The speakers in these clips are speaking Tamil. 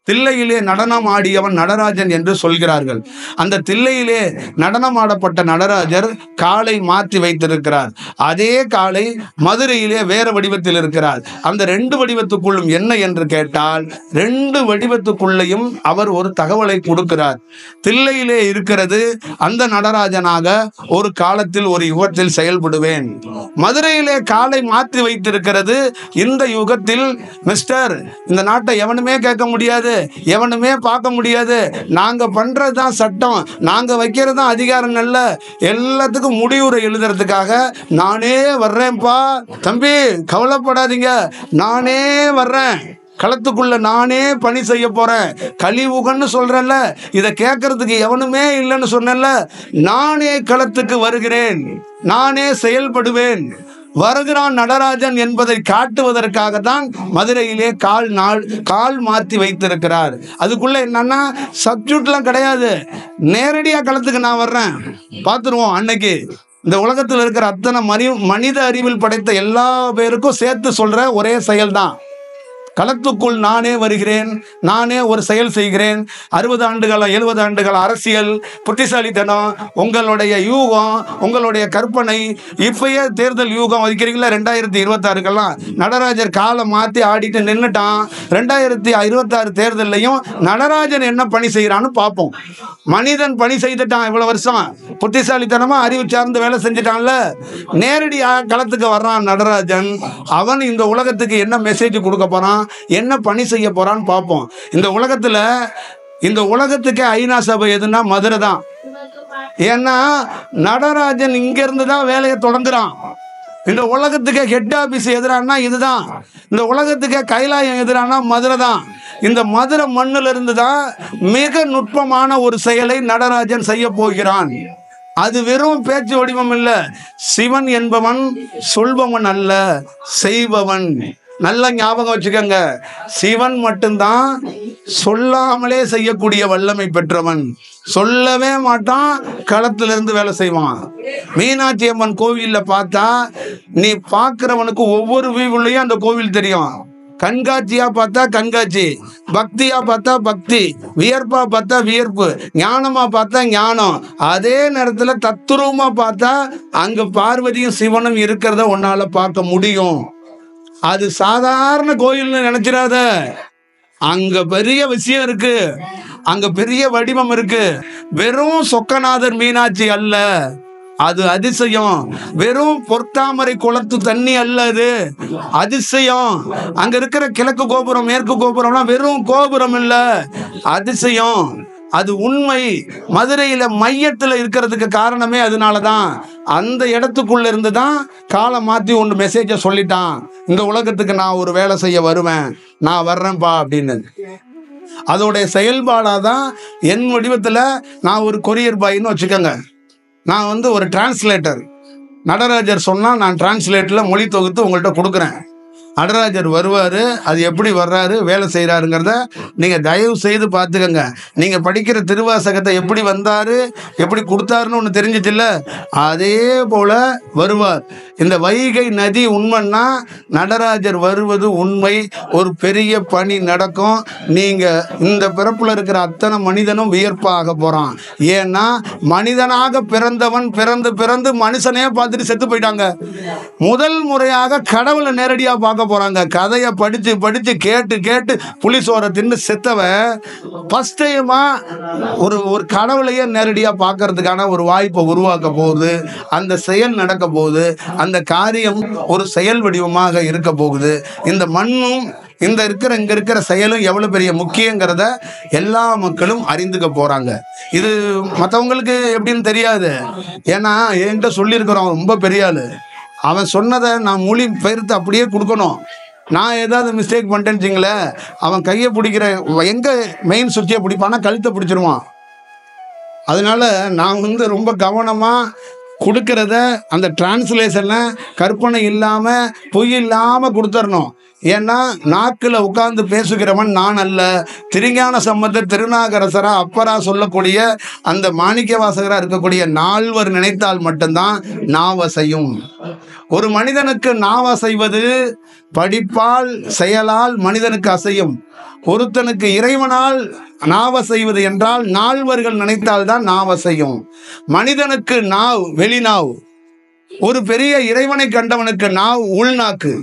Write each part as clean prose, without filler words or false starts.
தில்லையிலே நடனம் ஆடியவன் நடராஜன் என்று சொல்கிறார்கள். அந்த தில்லையிலே நடனம் ஆடப்பட்ட நடராஜர் காலை மாற்றி வைத்திருக்கிறார். அதே காலை மதுரையிலே வேற வடிவத்தில் இருக்கிறார். அந்த ரெண்டு வடிவத்துக்குள்ளும் என்ன என்று கேட்டால், ரெண்டு வடிவத்துக்குள்ளையும் அவர் ஒரு தகவலை கொடுக்கிறார். தில்லையிலே இருக்கிறது அந்த நடராஜனாக ஒரு காலத்தில் ஒரு யுகத்தில் செயல்படுவேன். மதுரையிலே காலை மாற்றி வைத்திருக்கிறது இந்த யுகத்தில் மிஸ்டர், இந்த நாட்டை எவனுமே கேட்க முடியாது, எவனுமே பார்க்க முடியாது, நாங்க பண்றதுதான் சட்டம், நாங்க வைக்கிறது தான் அதிகாரம், நல்ல எல்லாத்துக்கும் முடிவுரை எழுதுறதுக்காக நானே வர்றேன்ப்பா தம்பி, கவலைப்படாதீங்க, நானே வர்றேன், களத்துக்குள்ள நானே பணி செய்ய போறேன், கலியுகன்னு சொல்றேன்ல, இதை கேட்கறதுக்கு எவனுமே இல்லைன்னு சொன்னேன்ல, நானே களத்துக்கு வருகிறேன், நானே செயல்படுவேன், வருகிறான் நடராஜன் என்பதை காட்டுவதற்காகத்தான் மதுரையிலே கால் மாற்றி வைத்திருக்கிறார். அதுக்குள்ள என்னன்னா சப்ஜெக்ட்லாம் கிடையாது, நேரடியா களத்துக்கு நான் வர்றேன், பார்த்துருவோம். அன்னைக்கு இந்த உலகத்தில் இருக்கிற அத்தனை மனித அறிவில் படைத்த எல்லா பேருக்கும் சேர்த்து சொல்ற ஒரே செயல்தான், களத்துக்குள் நானே வருகிறேன், நானே ஒரு செயல் செய்கிறேன். 60 ஆண்டுகள் 70 ஆண்டுகள் அரசியல் புத்திசாலித்தனம், உங்களுடைய யூகம், உங்களுடைய கற்பனை, இப்பயே தேர்தல் யூகம் வைக்கிறீங்களா? 2026க்கெல்லாம் நடராஜர் காலை மாற்றி ஆடிட்டு நின்றுட்டான். 2026 தேர்தலையும் நடராஜன் என்ன பணி செய்கிறான்னு பார்ப்போம். மனிதன் பணி செய்துட்டான் இவ்வளவு வருஷம், புத்திசாலித்தனமா அறிவு சார்ந்து வேலை செஞ்சுட்டான்ல, நேரடியாக களத்துக்கு வர்றான் நடராஜன். அவன் இந்த உலகத்துக்கு என்ன மெசேஜ் கொடுக்க போறான், என்ன பணி செய்ய போறான்னு பார்ப்போம். இந்த உலகத்துக்கு ஐநா சபை எதுனா மதுரை தான். ஏன்னா நடராஜன் இங்க இருந்து தான் வேலையை தொடங்குறான். இந்த உலகத்துக்கு ஹெட் ஆபீஸ் எதிரானா இதுதான், இந்த உலகத்துக்கு கைலாயம் எதிரானா மதுரை தான். இந்த மதுரை மண்ணில் இருந்து தான் மிக நுட்பமான ஒரு செயலை நடராஜன் செய்ய போகிறான். அது வெறும் பேச்சு வடிவம் இல்ல, சிவன் என்பவன் சொல்பவன் அல்ல, செய்பவன். நல்ல ஞாபகம் வச்சுக்கோங்க, சிவன் மட்டும்தான் சொல்லாமலே செய்யக்கூடிய வல்லமை பெற்றவன். சொல்லவே மாட்டான், களத்திலிருந்து வேலை செய்வான். மீனாட்சி அம்மன் கோவில்ல பார்த்தா நீ பார்க்கிறவனுக்கு ஒவ்வொரு வீவுலையும் அந்த கோவில் தெரியும். கண்காட்சியா பார்த்தா கண்காட்சி, பக்தியா பார்த்தா பக்தி, வியர்ப்பா பார்த்தா வியர்ப்பு, ஞானமா பார்த்தா ஞானம். அதே நேரத்துல தத்துரூபமா பார்த்தா அங்க பார்வதியும் சிவனும் இருக்கிறத உன்னால பார்க்க முடியும். அது சாதாரண கோயில்னு நினைச்சிடாத, அங்க பெரிய விஷயம் இருக்கு, அங்க பெரிய வடிவம் இருக்கு. வெறும் சொக்கநாதர் மீனாட்சி அல்ல, அது அதிசயம். வெறும் பொற்தாமரை குளத்து தண்ணி அல்ல, அது அதிசயம். அங்க இருக்கிற கிழக்கு கோபுரம் மேற்கு கோபுரம்லாம் வெறும் கோபுரம் இல்ல, அதிசயம். அது உண்மை. மதுரையில மையத்துல இருக்கிறதுக்கு காரணமே அதனாலதான். அந்த இடத்துக்குள்ள இருந்து தான் காலை மாத்தி ஒன்று மெசேஜ சொல்லிட்டான், இந்த உலகத்துக்கு நான் ஒரு வேலை செய்ய வருவேன், நான் வர்றேன்ப்பா அப்படின்னு. அதோடைய செயல்பாடாதான் என் வடிவத்துல நான் ஒரு கொரியர் பாய்ன்னு வச்சுக்கோங்க, நான் ஒரு டிரான்ஸ்லேட்டர். நடராஜர் சொன்னா நான் டிரான்ஸ்லேட்டர்ல மொழி தொகுத்து உங்கள்கிட்ட கொடுக்குறேன். நடராஜர் வருவார், அது எப்படி வர்றாரு வேலை செய்கிறாருங்கிறத நீங்கள் தயவு செய்து பார்த்துக்கங்க. நீங்கள் படிக்கிற திருவாசகத்தை எப்படி வந்தார் எப்படி கொடுத்தாருன்னு ஒன்று தெரிஞ்சிச்சுல்ல, அதே போல் வருவார். இந்த வைகை நதி உண்மைன்னா நடராஜர் வருவது உண்மை. ஒரு பெரிய பணி நடக்கும். நீங்கள் இந்த பிறப்பில் இருக்கிற அத்தனை மனிதனும் வியர்ப்பாக போகிறான். ஏன்னா மனிதனாக பிறந்தவன் பிறந்து பிறந்து மனுஷனே பார்த்துட்டு செத்து போயிட்டாங்க. முதல் முறையாக கடவுளை நேரடியாக பார்க்க போறாங்க. கதையை படிச்சு படிச்சு கேட்டு கேட்டு புலிசோரை தின்னு செத்தவன் ஃபர்ஸ்ட் டைமா ஒரு கடவுளையே நேரடியா பார்க்கறதுக்கான ஒரு வாய்ப்பை உருவாக்க போகுது. அந்த செயல் நடக்க போகுது. அந்த காரியம் ஒரு செயல் வடிவமாக இருக்க போகுது. இந்த மண்ணும் இங்க இருக்கிற செயலும் எவ்வளவு பெரிய முக்கியங்கிறத எல்லா மக்களும் அறிந்துக்க போறாங்க. இது மற்றவங்களுக்கு எப்படின்னு தெரியாது. ஏன்னா என்கிட்ட சொல்லியிருக்கிறோம், ரொம்ப பெரிய ஆளு, அவன் சொன்னதை நான் மொழி பெயர்த்து அப்படியே கொடுக்கணும். நான் ஏதாவது மிஸ்டேக் பண்ணிட்டேன்னு வச்சுங்களேன், அவன் கையை பிடிக்கிற எங்கே மெயின் சுவிட்சை பிடிப்பானா கழுத்தை பிடிச்சிருவான். அதனால நான் ரொம்ப கவனமாக கொடுக்கறத அந்த டிரான்ஸ்லேஷனில் கற்பனை இல்லாமல் பொய் இல்லாமல் கொடுத்துடணும். ஏன்னா நாக்கில் உட்கார்ந்து பேசுகிறவன் நான் அல்ல. திருஞான சம்பந்தர் திருநாகரசரா அப்பரா சொல்லக்கூடிய அந்த மாணிக்க வாசகராக இருக்கக்கூடிய நால்வர் நினைத்தால் மட்டும்தான் நாவசையும். ஒரு மனிதனுக்கு நாவசைவது படிப்பால் செயலால் மனிதனுக்கு அசையும். ஒருத்தனுக்கு இறைவனால் நாவ செய்வது என்றால் நால்வர்கள் நினைத்தால்தான் நாவ செய்யும். மனிதனுக்கு நாவ் வெளிநாவ். ஒரு பெரிய இறைவனை கண்டவனுக்கு நாவ் உள்நாக்கு.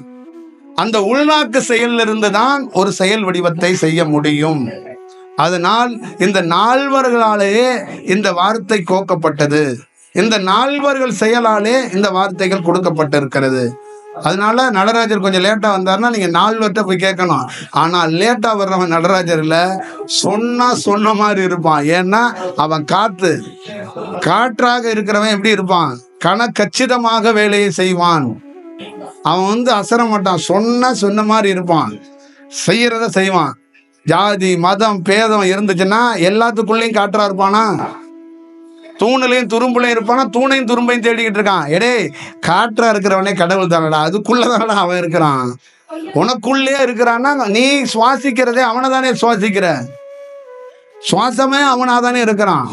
அந்த உள்நாக்கு செயலிலிருந்து தான் ஒரு செயல் வடிவத்தை செய்ய முடியும். அதனால் இந்த நால்வர்களாலேயே இந்த வார்த்தை கோக்கப்பட்டது. இந்த நால்வர்கள் செயலாலே இந்த வார்த்தைகள் கொடுக்கப்பட்டிருக்கிறது. அதனால நடராஜர் கொஞ்சம் லேட்டா வந்தாருன்னா நீங்க நால்வர்கிட்ட போய் கேட்கணும். ஆனா லேட்டா வர்றவன் நடராஜர் இல்ல, சொன்ன மாதிரி இருப்பான். ஏன்னா அவன் காற்றாக இருக்கிறவன் எப்படி இருப்பான்? கச்சிதமாக வேலையை செய்வான். அவன் அசர மாட்டான். சொன்ன மாதிரி இருப்பான், செய்யறத செய்வான். ஜாதி மதம் பேதம் இருந்துச்சுன்னா எல்லாத்துக்குள்ளேயும் காற்றா இருப்பானா? தூணுலையும் துரும்புலையும் இருப்பானா? தூணையும் துரும்பையும் தேடிக்கிட்டு இருக்கான். எடே, காற்றா இருக்கிறவனே கடவுள் தானடா, அதுக்குள்ளதானடா அவன் இருக்கிறான். உனக்குள்ளே இருக்கிறான்னா நீ சுவாசிக்கிறதே அவனை தானே சுவாசிக்கிற. சுவாசமே அவனாதானே இருக்கிறான்.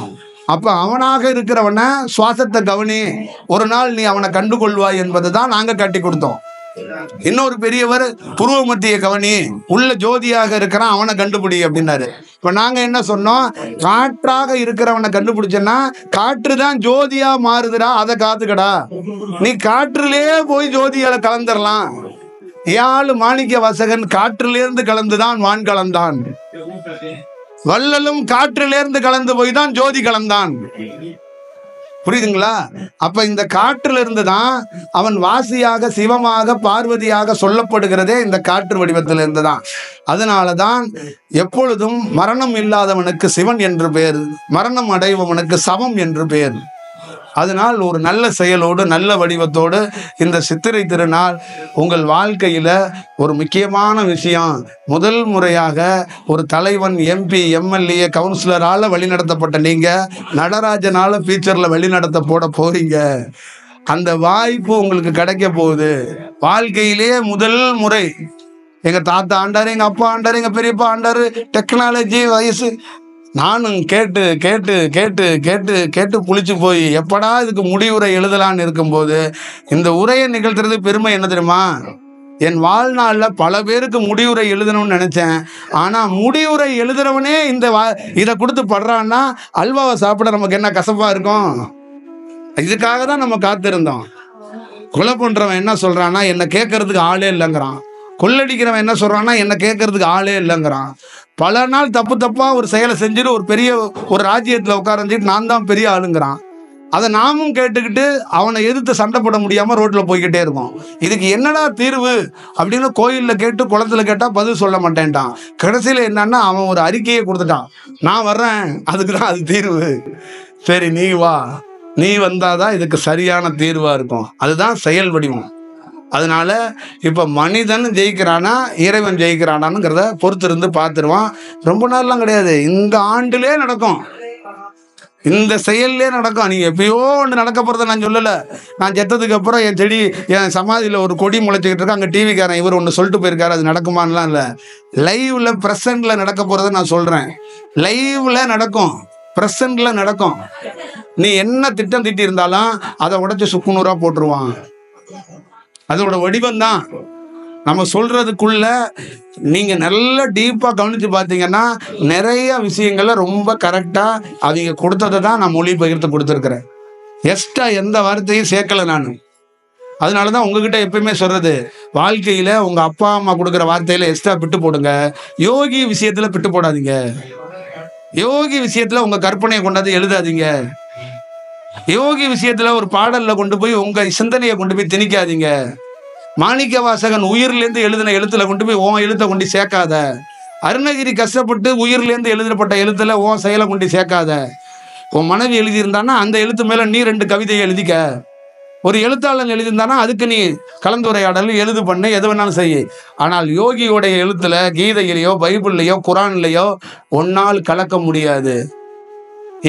அப்ப அவனாக இருக்கிறவன சுவாசத்தை கவனி. ஒரு நாள் நீ அவனை கண்டுகொள்வாய் என்பதை தான் நாங்க காட்டி கொடுத்தோம். இன்னொரு பெரியவர் புருவ மத்திய கவனி, உள்ள ஜோதியாக இருக்கிறான், அவனை கண்டுபிடி அப்படின்னாரு. இப்ப நாங்க என்ன சொன்னோம்? காற்றாக இருக்கிறவனை கண்டுபிடிச்சன்னா காற்றுதான் ஜோதியா மாறுதுடா, அதை காத்துக்கடா. நீ காற்றுலயே போய் ஜோதியால கலந்துடலாம். ஏழு மாணிக்க வாசகன் காற்றிலிருந்து கலந்துதான் வான் கலந்தான். வள்ளலும் காற்றிலிருந்து கலந்து போய் தான் ஜோதி கலந்தான். புரியுதுங்களா? அப்ப இந்த காற்றில் இருந்துதான் அவன் வாசியாக சிவமாக பார்வதியாக சொல்லப்படுகிறதே இந்த காற்று வடிவத்தில் இருந்துதான். அதனாலதான் எப்பொழுதும் மரணம் இல்லாதவனுக்கு சிவன் என்று பெயர், மரணம் அடைபவனுக்கு சவம் என்று பெயர். அதனால் ஒரு நல்ல செயலோடு நல்ல வடிவத்தோடு இந்த சித்திரை திருநாள் உங்கள் வாழ்க்கையில ஒரு முக்கியமான விஷயம். முதல் முறையாக ஒரு தலைவன், MP, MLA, கவுன்சிலரால வழிநடத்தப்பட்ட நீங்க நடராஜனால ஃபியூச்சர்ல வழிநடத்த போறீங்க. அந்த வாய்ப்பு உங்களுக்கு கிடைக்க போகுது. வாழ்க்கையிலேயே முதல் முறை எங்க தாத்தா ஆண்டாரு, எங்க அப்பா ஆண்டாரு, எங்க பெரியப்பா ஆண்டாரு, டெக்னாலஜி வயசு. நானும் கேட்டு கேட்டு கேட்டு கேட்டு கேட்டு புளிச்சு போய் எப்படா இதுக்கு முடிவுரை எழுதலான்னு இருக்கும்போது இந்த உரையை நிகழ்த்துறது பெருமை என்ன தெரியுமா? என் வாழ்நாளில் பல பேருக்கு முடிவுரை எழுதணும்னு நினைச்சேன். ஆனா முடிவுரை எழுதுறவனே இதை கொடுத்து படுறான்னா அல்வாவை சாப்பிட நமக்கு என்ன கசப்பா இருக்கும்? இதுக்காக தான் நம்ம காத்திருந்தோம். கொலை பண்றவன் என்ன சொல்றான்னா என்ன கேட்கறதுக்கு ஆளே இல்லைங்கிறான். கொள்ளடிக்கிறவன் என்ன சொல்றான்னா என்ன கேட்கறதுக்கு ஆளே இல்லைங்கிறான். பல நாள் தப்பா ஒரு செயலை செஞ்சுட்டு ஒரு பெரிய ஒரு ராஜ்யத்தில் உட்காரஞ்சிட்டு நான் தான் பெரிய ஆளுங்கிறான். அதை நாமும் கேட்டுக்கிட்டு அவனை எதிர்த்து சண்டை போட முடியாம ரோட்ல போய்கிட்டே இருக்கும். இதுக்கு என்னடா தீர்வு அப்படின்னு கோயில்ல கேட்டு குளத்துல கேட்டா பதில் சொல்ல மாட்டேன்ட்டான். கடைசியில என்னன்னா அவன் ஒரு அறிக்கையை கொடுத்துட்டான், நான் வர்றேன், அதுக்குதான் அது தீர்வு. சரி நீ வா, நீ வந்தாதான் இதுக்கு சரியான தீர்வா இருக்கும். அதுதான் செயல் வடிவம். அதனால இப்ப மனிதன் ஜெயிக்கிறானா இறைவன் ஜெயிக்கிறானாங்கிறத பொறுத்து இருந்து பார்த்துருவான். ரொம்ப நாள்லாம் கிடையாது, இந்த ஆண்டுலே நடக்கும், இந்த செயல்லே நடக்கும். நீங்க எப்பயோ ஒன்று நடக்க போறதை நான் சொல்லலை. நான் செத்ததுக்கு அப்புறம் என் செடி, என் சமாதியில் ஒரு கொடி முளைச்சிக்கிட்டு இருக்கு, அங்கே டிவிக்காரன் இவர் ஒன்று சொல்லிட்டு போயிருக்காரு, அது நடக்குமான்லாம் இல்லை. லைவ்ல ப்ரெசன்ட்ல நடக்க போறதை நான் சொல்றேன். லைவ்ல நடக்கும், ப்ரெசன்ட்ல நடக்கும். நீ என்ன திட்டம் திட்டி இருந்தாலும் அதை உடைச்சு சுக்குநூறா போட்டுருவான். அதோட வடிவம் தான் நம்ம சொல்றதுக்குள்ள. நீங்க நல்ல டீப்பா கவனிச்சு பார்த்தீங்கன்னா நிறைய விஷயங்கள்ல ரொம்ப கரெக்டா அவங்க கொடுத்ததை தான் நான் மொழிபெயர்த்து கொடுத்துருக்கிறேன். எக்ஸ்ட்ரா எந்த வார்த்தையும் சேர்க்கல நான். அதனாலதான் உங்ககிட்ட எப்பயுமே சொல்றது, வாழ்க்கையில உங்க அப்பா அம்மா கொடுக்குற வார்த்தையில எக்ஸ்ட்ரா பிட்டு போடுங்க, யோகி விஷயத்துல பிட்டு போடாதீங்க. யோகி விஷயத்துல உங்க கற்பனையை கொண்டாந்து எழுதாதீங்க. யோகி விஷயத்துல ஒரு பாடல்ல கொண்டு போய் உங்க சிந்தனையை கொண்டு போய் திணிக்காதீங்க. மாணிக்க வாசகன் உயிர்லேருந்து எழுதின எழுத்துல கொண்டு போய் உன் எழுத்தை கொண்டு சேர்க்காத. அருணகிரி கஷ்டப்பட்டு உயிர்லேருந்து எழுதப்பட்ட எழுத்துல உன் செயலை கொண்டு சேர்க்காத. உன் மனைவி எழுதியிருந்தானா அந்த எழுத்து மேல நீ 2 கவிதையை எழுதிக்க. ஒரு எழுத்தாளன் எழுதியிருந்தானா அதுக்கு நீ கலந்துரையாடல் எழுது பண்ணு, எது வேணாலும் செய்ய. ஆனால் யோகியோடைய எழுத்துல கீதையிலையோ பைபிள்லையோ குரான்லையோ ஒன்னால் கலக்க முடியாது.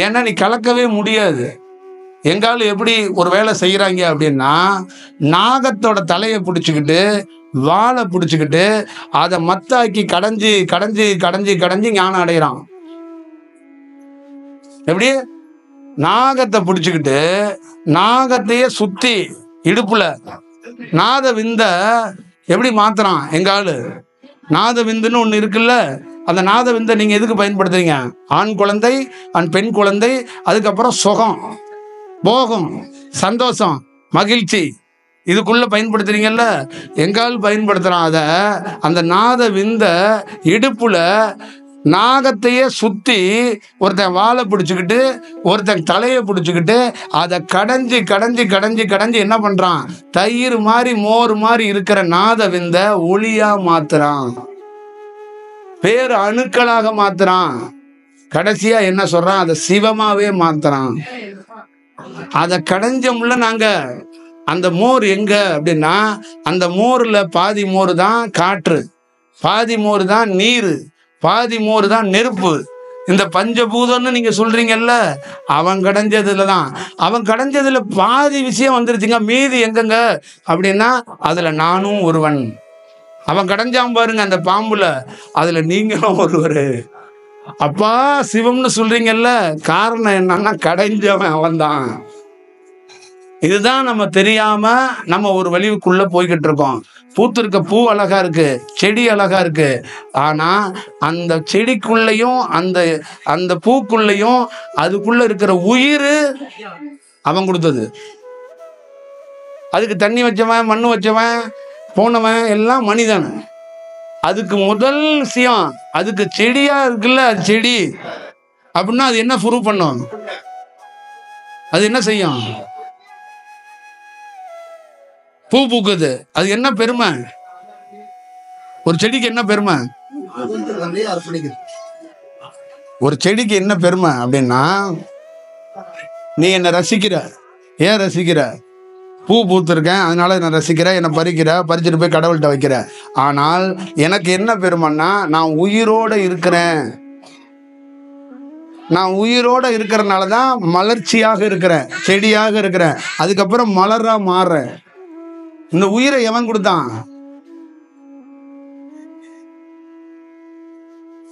ஏன்னா நீ கலக்கவே முடியாது. எங்காலும் எப்படி ஒரு வேலை செய்யறாங்க அப்படின்னா, நாகத்தோட தலையை பிடிச்சிக்கிட்டு வாழை பிடிச்சிக்கிட்டு அதை மத்தாக்கி கடைஞ்சி கடைஞ்சி கடைஞ்சி கடைஞ்சி ஞானம் அடைகிறான். எப்படி நாகத்தை பிடிச்சிக்கிட்டு நாகத்தையே சுத்தி இடுப்புல நாத விந்த எப்படி மாத்துறான் எங்காலு. நாத விந்துன்னு ஒன்று இருக்குல்ல, அந்த நாத விந்தை நீங்க எதுக்கு பயன்படுத்துறீங்க? ஆண் குழந்தை, பெண் குழந்தை, அதுக்கப்புறம் சுகம், போகம், சந்தோஷம், மகிழ்ச்சி, இதுக்குள்ள பயன்படுத்துறீங்கல்ல. எங்கால் பயன்படுத்துறான் அத, அந்த நாத விந்த இடுப்புல நாகத்தையே சுத்தி ஒருத்தன் வாழை பிடிச்சுக்கிட்டு ஒருத்தன் தலையை பிடிச்சுக்கிட்டு அதை கடைஞ்சி கடைஞ்சி கடைஞ்சி கடைஞ்சி என்ன பண்றான்? தயிர் மாதிரி மோர் மாதிரி இருக்கிற நாத விந்த ஒளியா மாத்துறான், பேர் அணுக்களாக மாத்துறான். கடைசியா என்ன சொல்றான்? அதை சிவமாவே மாத்துறான். அதை கடைஞ்சோம்ல நாங்க. அந்த மோர் எங்க அப்படின்னா, அந்த மோர்ல பாதி மோர் தான் காற்று, பாதி மோர் தான் நீர், பாதி மோர் தான் நெருப்பு. இந்த பஞ்சபூதம்னு நீங்க சொல்றீங்கல்ல, அவன் கடைஞ்சதுல தான், அவன் கடைஞ்சதுல பாதி விஷயம் வந்துருச்சுங்க. மீதி எங்கங்க அப்படின்னா, அதுல நானும் ஒருவன். அவன் கடைஞ்சான் பாருங்க அந்த பாம்புல, அதுல நீங்களும் ஒருவர். அப்பா சிவம்னு சொல்றீங்கல்ல, காரணம் என்னன்னா கடைஞ்சவன் அவன் தான். இதுதான் நம்ம தெரியாம நம்ம ஒரு வழிவுக்குள்ள போய்கிட்டு இருக்கோம். பூத்திருக்க பூ அழகா இருக்கு, செடி அழகா இருக்கு, ஆனா அந்த செடிக்குள்ளயும் அந்த அந்த பூக்குள்ளயும் அதுக்குள்ள இருக்கிற உயிர் அவன் கொடுத்தது. அதுக்கு தண்ணி வச்சவன், மண்ணு வச்சவன், போனவன் எல்லாம் மனிதன். அதுக்கு முதல் விஷயம், அதுக்கு செடியா இருக்குல்ல, அது செடி அப்படின்னா அது என்ன ப்ரூவ் பண்ணும்? அது என்ன செய்யும்? பூ பூக்குது, அது என்ன பெருமை? ஒரு செடிக்கு என்ன பெருமை? ஒரு செடிக்கு என்ன பெருமை அப்படின்னா, நீ என்ன ரசிக்கிற. ஏன் ரசிக்கிற? பூ பூத்திருக்கேன் அதனால என்ன ரசிக்கிற, என்னை பறிக்கிற, பறிச்சுட்டு போய் கடவுள்கிட்ட வைக்கிற. ஆனால் எனக்கு என்ன பெருமைன்னா, நான் உயிரோட இருக்கிறேன். நான் உயிரோட இருக்கிறனால தான் மலர்ச்சியாக இருக்கிறேன், செடியாக இருக்கிறேன், அதுக்கப்புறம் மலரா மாறுறேன். இந்த உயிரை எவன் கொடுத்தான்?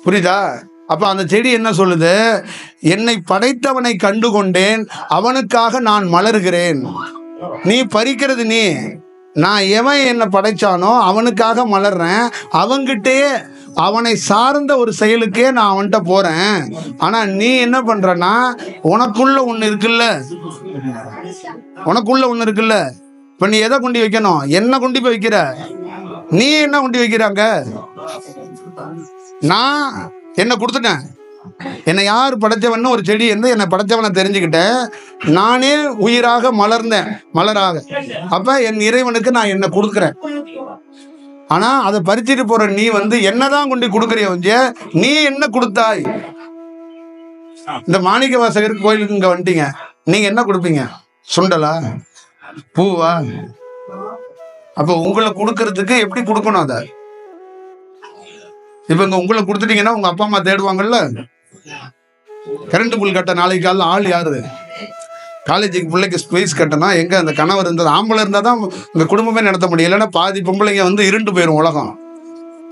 புரியுதா? அப்ப அந்த செடி என்ன சொல்லுது? என்னை படைத்தவனை கண்டு கொண்டேன், அவனுக்காக நான் மலர்கிறேன். நீ பறிக்கிறது நீ, நான் எவன் என்னை படைச்சானோ அவனுக்காக மலர்றேன். அவன்கிட்டே அவனை சார்ந்த ஒரு செயலுக்கே நான் அவன்கிட்ட போறேன். ஆனா நீ என்ன பண்றன்னா, உனக்குள்ள ஒண்ணு இருக்குல்ல, உனக்குள்ள ஒண்ணு இருக்குல்ல, இப்ப நீ எதை கொண்டு வைக்கணும்? என்ன கொண்டு போய் வைக்கிற? நீ என்ன கொண்டு வைக்கிறாங்க? நான் என்ன கொடுத்துட்டேன். என்னை யார் படைச்சவன்னு ஒரு செடி என்று என்னை படைச்சவனை தெரிஞ்சுக்கிட்டேன். நானே உயிராக மலர்ந்தேன், மலராக. அப்ப என் இறைவனுக்கு நான் என்ன கொடுக்குறேன். ஆனா அதை பறிச்சுட்டு போற நீ என்னதான் கொண்டு கொடுக்குறிய? நீ என்ன கொடுத்தாய்? இந்த மாணிக்க வாசகர் கோயிலுக்கு இங்க வந்துட்டீங்க, நீங்க என்ன கொடுப்பீங்க? சுண்டலா, பூவா? அப்ப உங்களை கொடுக்கறதுக்கு எப்படி கொடுக்கணும்? அத இப்ப இங்க உங்களை கொடுத்துட்டீங்கன்னா உங்க அப்பா அம்மா தேடுவாங்கல்ல. கரண்ட் பில் கட்ட நாளைக்கு காலையில் ஆள் யாரு? காலேஜுக்கு பிள்ளைக்கு ஸ்பேஸ் கட்டனா எங்க அந்த கணவர் இருந்தது, ஆம்பளை இருந்தா தான் இந்த குடும்பமே நடத்த முடியும். இல்லைன்னா பாதி பொம்பளைங்க இருண்டு போயிடும் உலகம்.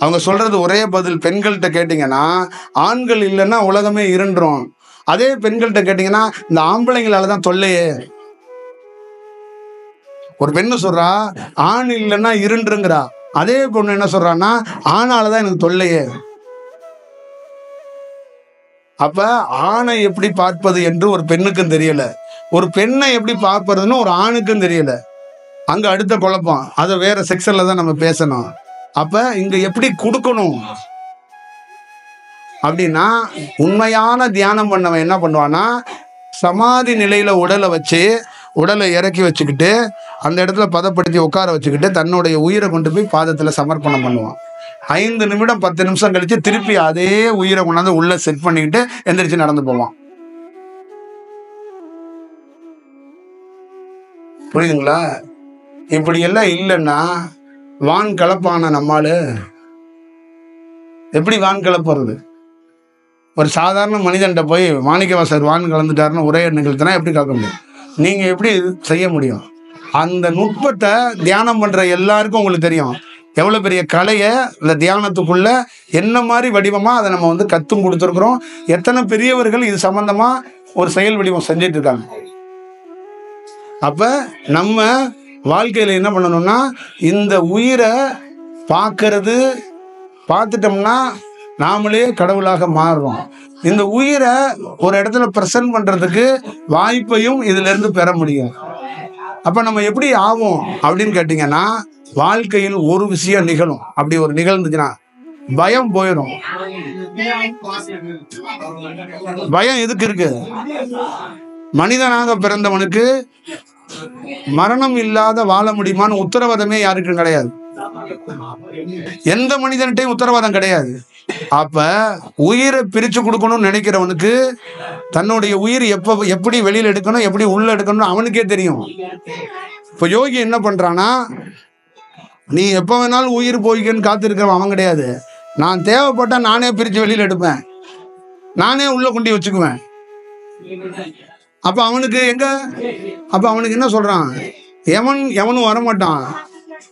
அவங்க சொல்றது ஒரே பதில். பெண்கள்கிட்ட கேட்டீங்கன்னா, ஆண்கள் இல்லைன்னா உலகமே இருண்டுரும். அதே பெண்கள்கிட்ட கேட்டீங்கன்னா, இந்த ஆம்பளைங்களாலதான் தொல்லையே. ஒரு பெண்ணு சொல்றா ஆண் இல்லைன்னா இருண்டுங்கிறா, அதே பொண்ணு என்ன சொல்றான்னா, ஆணாலதான் எனக்கு தொல்லையே. அப்ப ஆணை எப்படி பார்ப்பது என்று ஒரு பெண்ணுக்கும் தெரியல, ஒரு பெண்ணை எப்படி பார்ப்பதுன்னு ஒரு ஆணுக்கும் தெரியல. அங்க அடுத்த குழப்பம். அதை வேற செக்ஷன்ல தான் நம்ம பேசணும். அப்ப இங்க எப்படி கொடுக்கணும் அப்படின்னா, உண்மையான தியானம் பண்ணவன் என்ன பண்ணுவான்னா, சமாதி நிலையில உடலை வச்சு, உடலை இறக்கி வச்சுக்கிட்டு, அந்த இடத்துல பதப்படுத்தி உட்கார வச்சுக்கிட்டு, தன்னுடைய உயிரை கொண்டு போய் பாதத்துல சமர்ப்பணம் பண்ணுவான். 5 நிமிடம் 10 நிமிஷம் கழிச்சு திருப்பி அதே உயிரை கொண்டாந்து உள்ள செட் பண்ணிக்கிட்டு எந்திரிச்சு நடந்து போவான். புரியுதுங்களா? இப்படி எல்லாம் இல்லைன்னா வான் கலப்பான நம்மால எப்படி வான் கலப்புறது? ஒரு சாதாரண மனிதன்கிட்ட போய் மாணிக்கவாசகர் வான் கலந்துட்டாருன்னு ஒரே நிகழ்த்தினா எப்படி கலக்க முடியும்? நீங்க எப்படி செய்ய முடியும்? அந்த நுட்பத்தை தியானம் பண்ற எல்லாருக்கும் உங்களுக்கு தெரியும். எவ்வளவு பெரிய கலையை இந்த தியானத்துக்குள்ள என்ன மாதிரி வடிவமா அதை நம்ம கத்தும் கொடுத்துருக்குறோம். எத்தனை பெரியவர்கள் இது சம்பந்தமா ஒரு செயல் வடிவம் செஞ்சிட்டு இருக்காங்க. அப்ப நம்ம வாழ்க்கையில என்ன பண்ணணும்னா, இந்த உயிரை பார்க்கறது, பார்த்துட்டோம்னா நாமளே கடவுளாக மாறுறோம். இந்த உயிரை ஒரு இடத்துல பிரசன்ட் பண்றதுக்கு வாய்ப்பையும் இதுல இருந்து பெற முடியும். அப்ப நம்ம எப்படி ஆகும் அப்படின்னு கேட்டீங்கன்னா, வாழ்க்கையில் ஒரு விஷயம் நிகழும். அப்படி ஒரு நிகழ்ந்துச்சுன்னா பயம் போயிடும். பயம் எதுக்கு இருக்கு? மனிதனாக பிறந்தவனுக்கு மரணம் இல்லாத வாழ முடியுமான்னு உத்தரவாதமே யாருக்கும் கிடையாது. எந்த மனிதன்கிட்டையும் உத்தரவாதம் கிடையாது. அப்ப உயிரை பிரிச்சு கொடுக்கணும்னு நினைக்கிறவனுக்கு தன்னுடைய உயிர் எப்படி வெளியில எடுக்கணும், எப்படி உள்ள எடுக்கணும் அவனுக்கே தெரியும். இப்ப யோகி என்ன பண்றானா, நீ எப்ப வேணாலும் உயிர் போய்க்கன்னு காத்திருக்கிறவன் அவன் கிடையாது. நான் தேவைப்பட்டா நானே பிரிச்சு வெளியில எடுப்பேன், நானே உள்ள கொண்டு வச்சுக்குவேன். அப்ப அவனுக்கு என்ன சொல்றான், எவனும் வரமாட்டான்.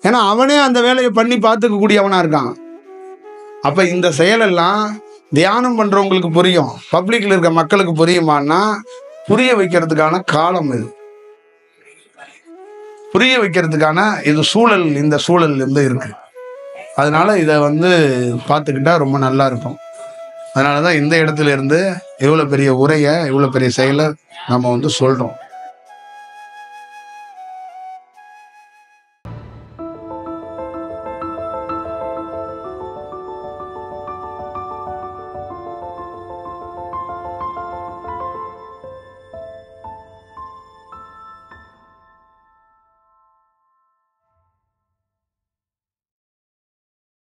ஏன்னா அவனே அந்த வேலையை பண்ணி பார்த்துக்க கூடியவனா இருக்கான். அப்ப இந்த செயலெல்லாம் தியானம் பண்றவங்களுக்கு புரியும், பப்ளிக்ல இருக்க மக்களுக்கு புரியுமான்னா புரிய வைக்கிறதுக்கான காலம் இது, புரிய வைக்கிறதுக்கான இது சூழல், இந்த சூழல் இருந்து இருக்கு. அதனால இதை பார்த்துக்கிட்டா ரொம்ப நல்லா இருக்கும். அதனாலதான் இந்த இடத்துல இருந்து இவ்வளவு பெரிய உரையை, இவ்வளவு பெரிய செயலை நம்ம சொல்றோம்.